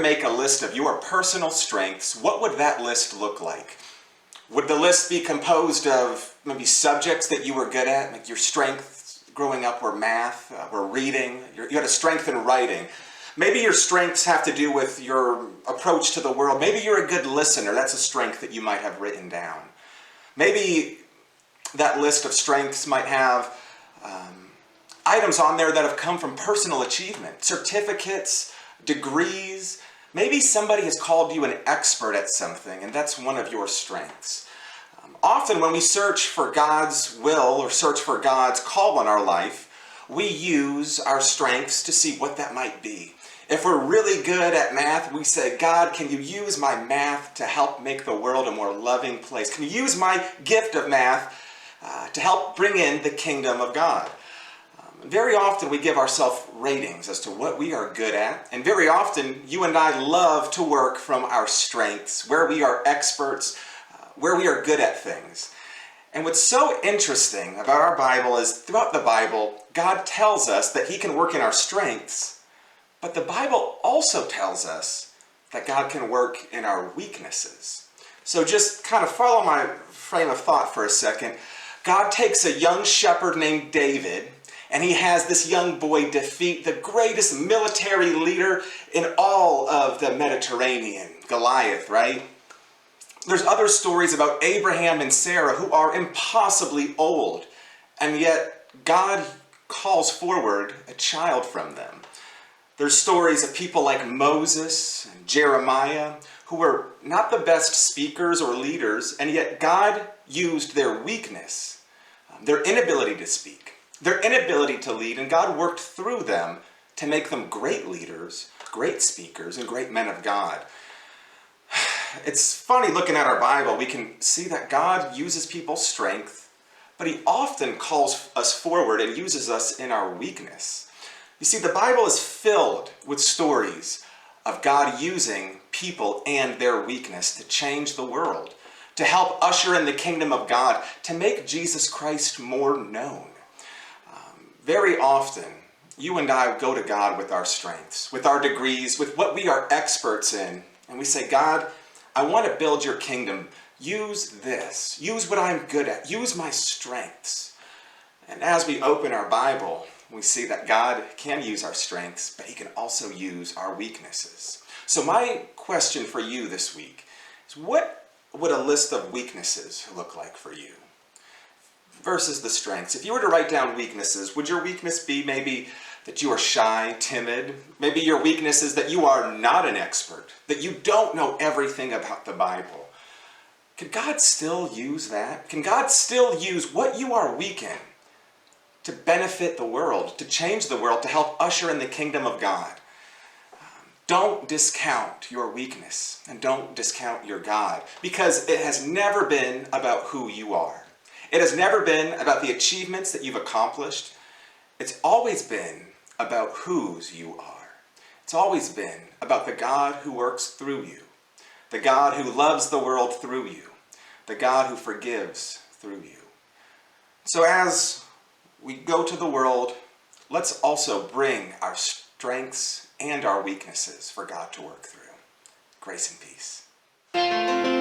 make a list of your personal strengths, what would that list look like? Would the list be composed of maybe subjects that you were good at, like your strengths growing up were math, were reading, you had a strength in writing? Maybe your strengths have to do with your approach to the world. Maybe you're a good listener. That's a strength that you might have written down. Maybe that list of strengths might have items on there that have come from personal achievement, certificates, degrees. Maybe somebody has called you an expert at something, and that's one of your strengths. Often when we search for God's will or search for God's call on our life, we use our strengths to see what that might be. If we're really good at math, we say, God, can you use my math to help make the world a more loving place? Can you use my gift of math to help bring in the kingdom of God? Very often we give ourselves ratings as to what we are good at, and very often you and I love to work from our strengths, where we are experts, where we are good at things. And what's so interesting about our Bible is throughout the Bible, God tells us that He can work in our strengths, but the Bible also tells us that God can work in our weaknesses. So just kind of follow my frame of thought for a second. God takes a young shepherd named David, and he has this young boy defeat the greatest military leader in all of the Mediterranean, Goliath, right? There's other stories about Abraham and Sarah who are impossibly old, and yet God calls forward a child from them. There's stories of people like Moses and Jeremiah who were not the best speakers or leaders, and yet God used their weakness, their inability to speak, their inability to lead, and God worked through them to make them great leaders, great speakers, and great men of God. It's funny looking at our Bible, we can see that God uses people's strength, but He often calls us forward and uses us in our weakness. You see, the Bible is filled with stories of God using people and their weakness to change the world, to help usher in the kingdom of God, to make Jesus Christ more known. Very often, you and I go to God with our strengths, with our degrees, with what we are experts in, and we say, God, I want to build your kingdom. Use this. Use what I'm good at. Use my strengths. And as we open our Bible, we see that God can use our strengths, but He can also use our weaknesses. So my question for you this week is, what would a list of weaknesses look like for you versus the strengths? If you were to write down weaknesses, would your weakness be maybe that you are shy, timid? Maybe your weakness is that you are not an expert, that you don't know everything about the Bible. Can God still use that? Can God still use what you are weak in to benefit the world, to change the world, to help usher in the kingdom of God? Don't discount your weakness and don't discount your God, because it has never been about who you are. It has never been about the achievements that you've accomplished. It's always been about whose you are. It's always been about the God who works through you, the God who loves the world through you, the God who forgives through you. So as we go to the world, let's also bring our strengths and our weaknesses for God to work through. Grace and peace.